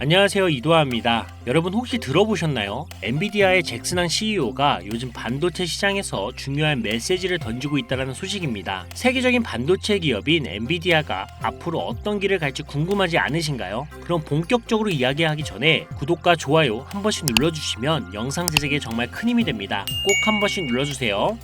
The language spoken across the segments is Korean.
안녕하세요, 이도하입니다. 여러분 혹시 들어보셨나요? 엔비디아의 잭슨왕 CEO가 요즘 반도체 시장에서 중요한 메시지를 던지고 있다는 소식입니다. 세계적인 반도체 기업인 엔비디아가 앞으로 어떤 길을 갈지 궁금하지 않으신가요? 그럼 본격적으로 이야기하기 전에 구독과 좋아요 한 번씩 눌러주시면 영상 제작에 정말 큰 힘이 됩니다. 꼭 한 번씩 눌러주세요.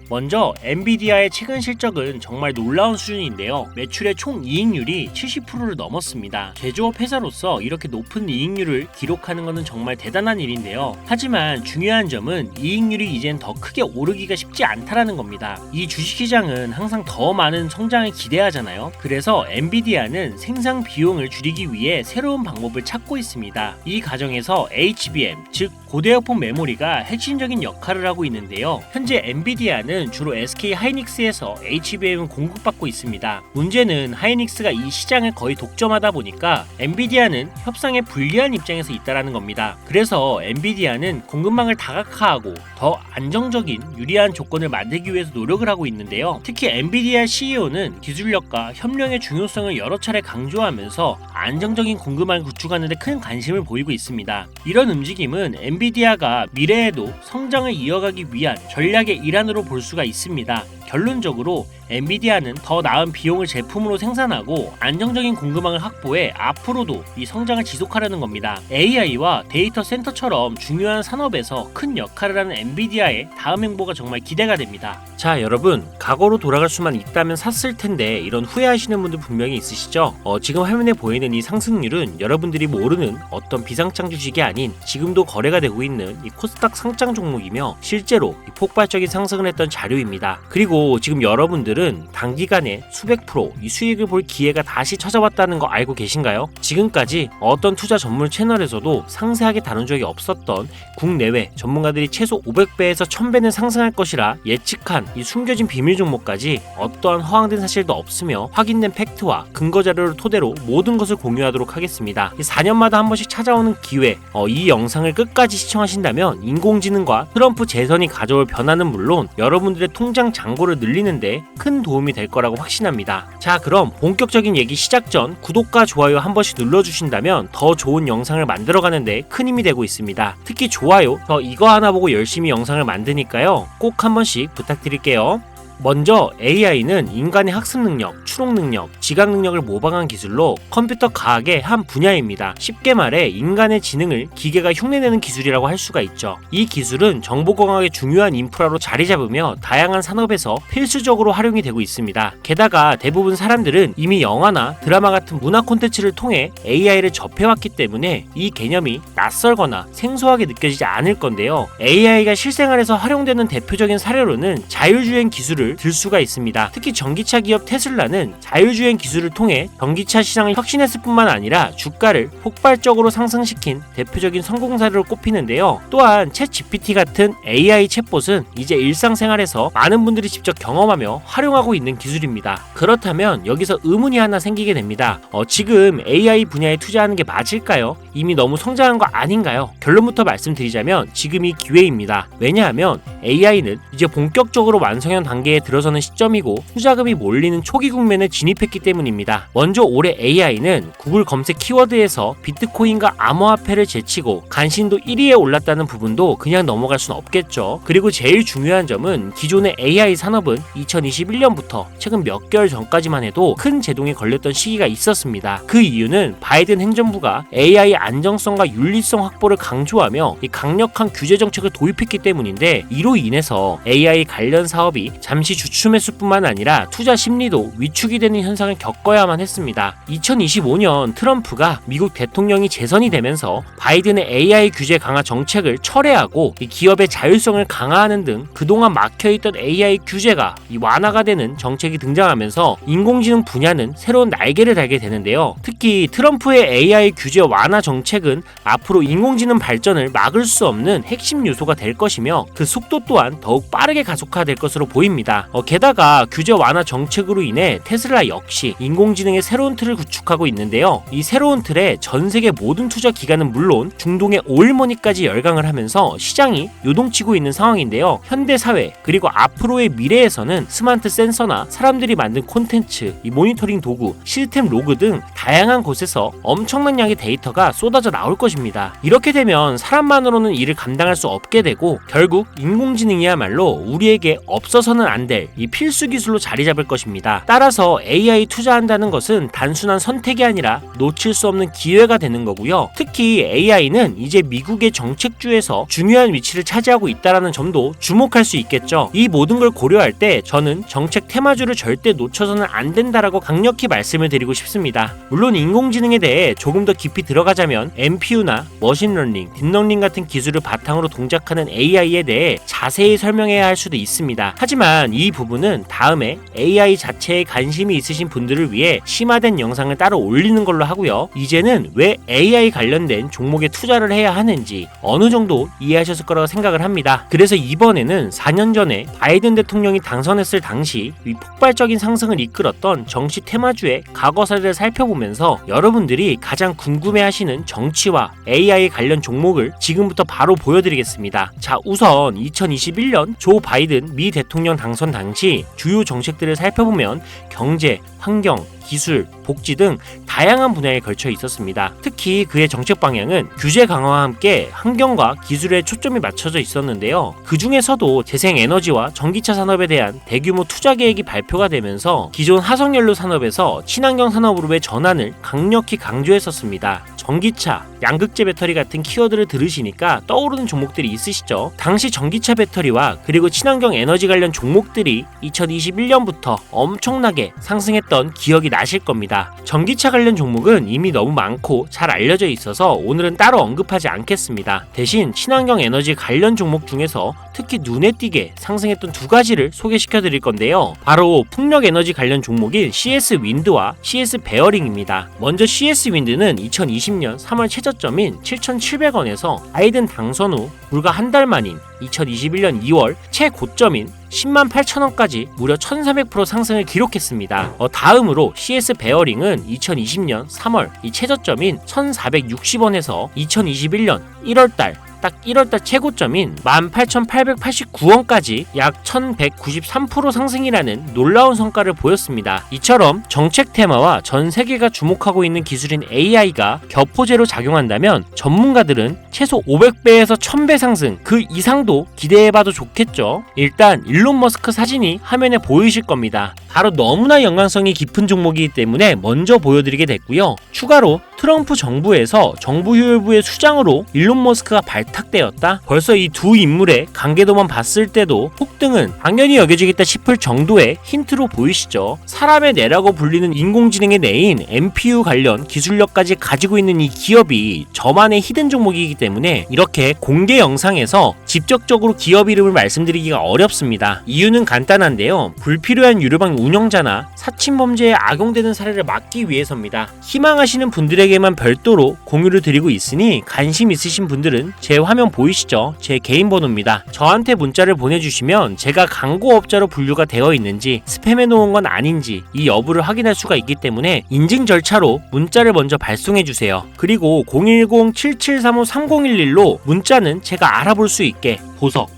먼저 엔비디아의 최근 실적은 정말 놀라운 수준인데요. 매출의 총 이익률이 70%를 넘었습니다. 제조업 회사로서 이렇게 높은 이익률을 기록하는 것은 정말 대단한 일인데요. 하지만 중요한 점은 이익률이 이젠 더 크게 오르기가 쉽지 않다라는 겁니다. 이 주식시장은 항상 더 많은 성장을 기대하잖아요. 그래서 엔비디아는 생산 비용을 줄이기 위해 새로운 방법을 찾고 있습니다. 이 과정에서 HBM, 즉 고대역폭 메모리가 핵심적인 역할을 하고 있는데요. 현재 엔비디아는 주로 SK 하이닉스에서 HBM을 공급받고 있습니다. 문제는 하이닉스가 이 시장을 거의 독점하다 보니까 엔비디아는 협상에 불리한 입장에서 있다는 겁니다. 그래서 엔비디아는 공급망을 다각화하고 더 안정적인 유리한 조건을 만들기 위해서 노력을 하고 있는데요. 특히 엔비디아 CEO는 기술력과 협력의 중요성을 여러 차례 강조하면서 안정적인 공급망을 구축하는 데 큰 관심을 보이고 있습니다. 이런 움직임은 엔비디아가 미래에도 성장을 이어가기 위한 전략의 일환으로 볼 수가 있습니다. 결론적으로 엔비디아는 더 나은 비용을 제품으로 생산하고 안정적인 공급망을 확보해 앞으로도 이 성장을 지속하려는 겁니다. AI와 데이터 센터처럼 중요한 산업에서 큰 역할을 하는 엔비디아의 다음 행보가 정말 기대가 됩니다. 자, 여러분, 과거로 돌아갈 수만 있다면 샀을 텐데 이런 후회하시는 분들 분명히 있으시죠? 지금 화면에 보이는 이 상승률은 여러분들이 모르는 어떤 비상장 주식이 아닌 지금도 거래가 되고 있는 이 코스닥 상장 종목이며 실제로 이 폭발적인 상승을 했던 자료입니다. 그리고 지금 여러분들은 단기간에 수백 프로 이 수익을 볼 기회가 다시 찾아왔다는 거 알고 계신가요? 지금까지 어떤 투자 전문 채널에서도 상세하게 다룬 적이 없었던 국내외 전문가들이 최소 500배에서 1000배는 상승할 것이라 예측한 이 숨겨진 비밀 종목까지 어떠한 허황된 사실도 없으며 확인된 팩트와 근거 자료를 토대로 모든 것을 공유하도록 하겠습니다. 4년마다 한 번씩 찾아오는 기회, 이 영상을 끝까지 시청하신다면 인공지능과 트럼프 재선이 가져올 변화는 물론 여러분들의 통장 잔고를 늘리는데 큰 도움이 될 거라고 확신합니다. 자, 그럼 본격적인 얘기 시작 전 구독과 좋아요 한 번씩 눌러주신다면 더 좋은 영상을 만들어가는데 큰 힘이 되고 있습니다. 특히 좋아요, 저 이거 하나 보고 열심히 영상을 만드니까요. 꼭 한 번씩 부탁드릴게요. 먼저 AI는 인간의 학습 능력, 추론 능력, 지각 능력을 모방한 기술로 컴퓨터 과학의 한 분야입니다. 쉽게 말해 인간의 지능을 기계가 흉내내는 기술이라고 할 수가 있죠. 이 기술은 정보공학의 중요한 인프라로 자리 잡으며 다양한 산업에서 필수적으로 활용이 되고 있습니다. 게다가 대부분 사람들은 이미 영화나 드라마 같은 문화 콘텐츠를 통해 AI를 접해왔기 때문에 이 개념이 낯설거나 생소하게 느껴지지 않을 건데요. AI가 실생활에서 활용되는 대표적인 사례로는 자율주행 기술을 들 수가 있습니다. 특히 전기차 기업 테슬라는 자율주행 기술을 통해 전기차 시장을 혁신했을 뿐만 아니라 주가를 폭발적으로 상승시킨 대표적인 성공 사례로 꼽히는데요. 또한 챗GPT 같은 AI 챗봇은 이제 일상생활에서 많은 분들이 직접 경험하며 활용하고 있는 기술입니다. 그렇다면 여기서 의문이 하나 생기게 됩니다. 지금 AI 분야에 투자하는 게 맞을까요? 이미 너무 성장한 거 아닌가요? 결론부터 말씀드리자면 지금이 기회입니다. 왜냐하면 AI는 이제 본격적으로 완성형 단계에 들어서는 시점이고 투자금이 몰리는 초기 국면에 진입했기 때문입니다. 먼저 올해 AI는 구글 검색 키워드에서 비트코인과 암호화폐를 제치고 간신도 1위에 올랐다는 부분도 그냥 넘어갈 순 없겠죠. 그리고 제일 중요한 점은 기존의 AI 산업은 2021년부터 최근 몇 개월 전까지만 해도 큰 제동에 걸렸던 시기가 있었습니다. 그 이유는 바이든 행정부가 AI 안정성과 윤리성 확보를 강조하며 이 강력한 규제 정책을 도입했기 때문인데 이로 인해서 AI 관련 사업이 잠시 주춤했을 뿐만 아니라 투자 심리도 위축이 되는 현상을 겪어야만 했습니다. 2025년 트럼프가 미국 대통령이 재선이 되면서 바이든의 AI 규제 강화 정책을 철회하고 이 기업의 자율성을 강화하는 등 그동안 막혀있던 AI 규제가 완화가 되는 정책이 등장하면서 인공지능 분야는 새로운 날개를 달게 되는데요. 특히 트럼프의 AI 규제 완화 정책은 앞으로 인공지능 발전을 막을 수 없는 핵심 요소가 될 것이며 그 속도 또한 더욱 빠르게 가속화될 것으로 보입니다. 게다가 규제 완화 정책으로 인해 테슬라 역시 인공지능의 새로운 틀을 구축하고 있는데요. 이 새로운 틀에 전 세계 모든 투자 기관은 물론 중동의 오일머니까지 열강을 하면서 시장이 요동치고 있는 상황인데요. 현대 사회 그리고 앞으로의 미래에서는 스마트 센서나 사람들이 만든 콘텐츠, 이 모니터링 도구, 시스템 로그 등 다양한 곳에서 엄청난 양의 데이터가 쏟아져 나올 것입니다. 이렇게 되면 사람만으로는 일을 감당할 수 없게 되고 결국 인공지능이야말로 우리에게 없어서는 안 될 이 필수 기술로 자리 잡을 것입니다. 따라서 AI 투자한다는 것은 단순한 선택이 아니라 놓칠 수 없는 기회가 되는 거고요. 특히 AI는 이제 미국의 정책주에서 중요한 위치를 차지하고 있다는 점도 주목할 수 있겠죠. 이 모든 걸 고려할 때 저는 정책 테마주를 절대 놓쳐서는 안 된다라고 강력히 말씀을 드리고 싶습니다. 물론 인공지능에 대해 조금 더 깊이 들어가자면 NPU나 머신러닝, 딥러닝 같은 기술을 바탕으로 동작하는 AI에 대해 자세히 설명해야 할 수도 있습니다. 하지만 이 부분은 다음에 AI 자체에 관심이 있으신 분들을 위해 심화된 영상을 따로 올리는 걸로 하고요. 이제는 왜 AI 관련된 종목에 투자를 해야 하는지 어느 정도 이해하셨을 거라고 생각을 합니다. 그래서 이번에는 4년 전에 바이든 대통령이 당선했을 당시 이 폭발적인 상승을 이끌었던 정치 테마주의 과거사를 살펴보면서 여러분들이 가장 궁금해하시는 정치와 AI 관련 종목을 지금부터 바로 보여드리겠습니다. 자, 우선 2021년 조 바이든 미 대통령 당선 당시 주요 정책들을 살펴보면 경제, 환경, 기술, 복지 등 다양한 분야에 걸쳐 있었습니다. 특히 그의 정책 방향은 규제 강화와 함께 환경과 기술에 초점이 맞춰져 있었는데요. 그 중에서도 재생에너지와 전기차 산업에 대한 대규모 투자 계획이 발표가 되면서 기존 화석연료 산업에서 친환경 산업으로의 전환을 강력히 강조했었습니다. 전기차, 양극재 배터리 같은 키워드를 들으시니까 떠오르는 종목들이 있으시죠? 당시 전기차 배터리와 그리고 친환경 에너지 관련 종목들이 2021년부터 엄청나게 상승했던 기억이 나실 겁니다. 전기차 관련 종목은 이미 너무 많고 잘 알려져 있어서 오늘은 따로 언급하지 않겠습니다. 대신 친환경 에너지 관련 종목 중에서 특히 눈에 띄게 상승했던 두 가지를 소개시켜 드릴 건데요. 바로 풍력 에너지 관련 종목인 CS 윈드와 CS 베어링입니다. 먼저 CS 윈드는 2020년 3월 최저점인 7,700원에서 바이든 당선 후 불과 한 달 만인 2021년 2월 최고점인 108,000원까지 무려 1300% 상승을 기록했습니다. 다음으로 CS 베어링은 2020년 3월 이 최저점인 1460원에서 2021년 1월달 딱 1월달 최고점인 18,889원까지 약 1193% 상승이라는 놀라운 성과를 보였습니다. 이처럼 정책 테마와 전 세계가 주목하고 있는 기술인 AI가 격포제로 작용한다면 전문가들은 최소 500배에서 1000배 상승 그 이상도 기대해봐도 좋겠죠. 일단 일론 머스크 사진이 화면에 보이실 겁니다. 바로 너무나 연관성이 깊은 종목이기 때문에 먼저 보여드리게 됐고요. 추가로 트럼프 정부에서 정부효율부의 수장으로 일론 머스크가 발탁되었다? 벌써 이 두 인물의 관계도만 봤을 때도 폭등은 당연히 여겨지겠다 싶을 정도의 힌트로 보이시죠? 사람의 뇌라고 불리는 인공지능의 뇌인 NPU 관련 기술력까지 가지고 있는 이 기업이 저만의 히든 종목이기 때문에 이렇게 공개 영상에서 직접적으로 기업 이름을 말씀드리기가 어렵습니다. 이유는 간단한데요. 불필요한 유료방 운영자나 사칭범죄에 악용되는 사례를 막기 위해서입니다. 희망하시는 분들에게만 별도로 공유를 드리고 있으니 관심 있으신 분들은 제 화면 보이시죠? 제 개인 번호입니다. 저한테 문자를 보내주시면 제가 광고업자로 분류가 되어 있는지 스팸해 놓은 건 아닌지 이 여부를 확인할 수가 있기 때문에 인증 절차로 문자를 먼저 발송해주세요. 그리고 010-7735-3011로 문자는 제가 알아볼 수 있게 보석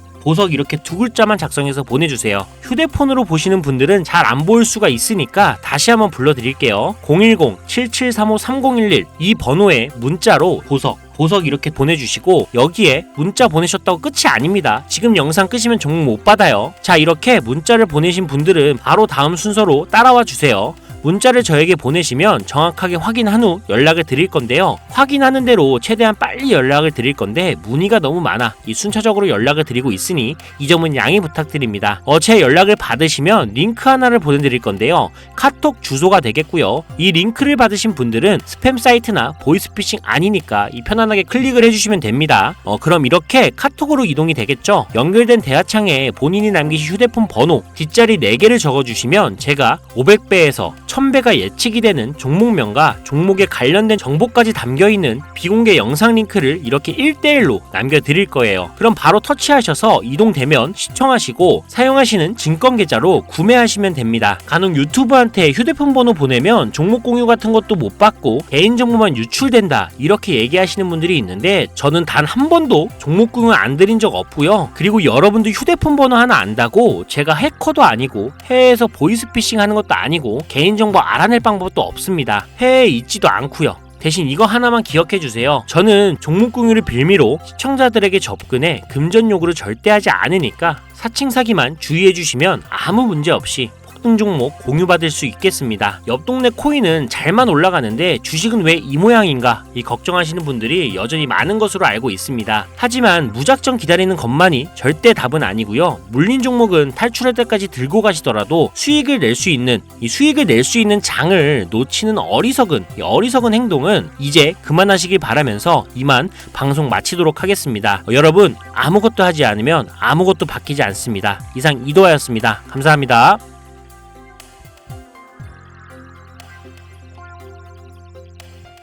이렇게 두 글자만 작성해서 보내주세요. 휴대폰으로 보시는 분들은 잘 안 보일 수가 있으니까 다시 한번 불러드릴게요. 010-7735-3011 이 번호에 문자로 보석 이렇게 보내주시고 여기에 문자 보내셨다고 끝이 아닙니다. 지금 영상 끄시면 종목 못 받아요. 자, 이렇게 문자를 보내신 분들은 바로 다음 순서로 따라와 주세요. 문자를 저에게 보내시면 정확하게 확인한 후 연락을 드릴 건데요. 확인하는 대로 최대한 빨리 연락을 드릴 건데 문의가 너무 많아 이 순차적으로 연락을 드리고 있으니 이 점은 양해 부탁드립니다. 제 연락을 받으시면 링크 하나를 보내드릴 건데요. 카톡 주소가 되겠고요. 이 링크를 받으신 분들은 스팸 사이트나 보이스피싱 아니니까 이 편안하게 클릭을 해주시면 됩니다. 그럼 이렇게 카톡으로 이동이 되겠죠. 연결된 대화창에 본인이 남기신 휴대폰 번호 뒷자리 4개를 적어주시면 제가 500배에서 1000배가 예측이 되는 종목명과 종목에 관련된 정보까지 담겨있는 비공개 영상 링크를 이렇게 1대1로 남겨드릴 거예요. 그럼 바로 터치하셔서 이동되면 시청하시고 사용하시는 증권계좌로 구매하시면 됩니다. 간혹 유튜브한테 휴대폰 번호 보내면 종목 공유 같은 것도 못 받고 개인정보만 유출된다 이렇게 얘기하시는 분들이 있는데 저는 단 한 번도 종목 공유 안 드린 적 없고요. 그리고 여러분도 휴대폰 번호 하나 안다고 제가 해커도 아니고 해외에서 보이스피싱 하는 것도 아니고 개인정보 알아낼 방법도 없습니다. 해외에 있지도 않고요. 대신 이거 하나만 기억해주세요. 저는 종목 공유를 빌미로 시청자들에게 접근해 금전 요구를 절대 하지 않으니까 사칭 사기만 주의해주시면 아무 문제 없이 폭등 종목 공유받을 수 있겠습니다. 옆 동네 코인은 잘만 올라가는데 주식은 왜 이 모양인가 이 걱정하시는 분들이 여전히 많은 것으로 알고 있습니다. 하지만 무작정 기다리는 것만이 절대 답은 아니고요. 물린 종목은 탈출할 때까지 들고 가시더라도 수익을 낼 수 있는 장을 놓치는 어리석은 행동은 이제 그만하시길 바라면서 이만 방송 마치도록 하겠습니다. 여러분 아무것도 하지 않으면 아무것도 바뀌지 않습니다. 이상 이도하였습니다. 감사합니다.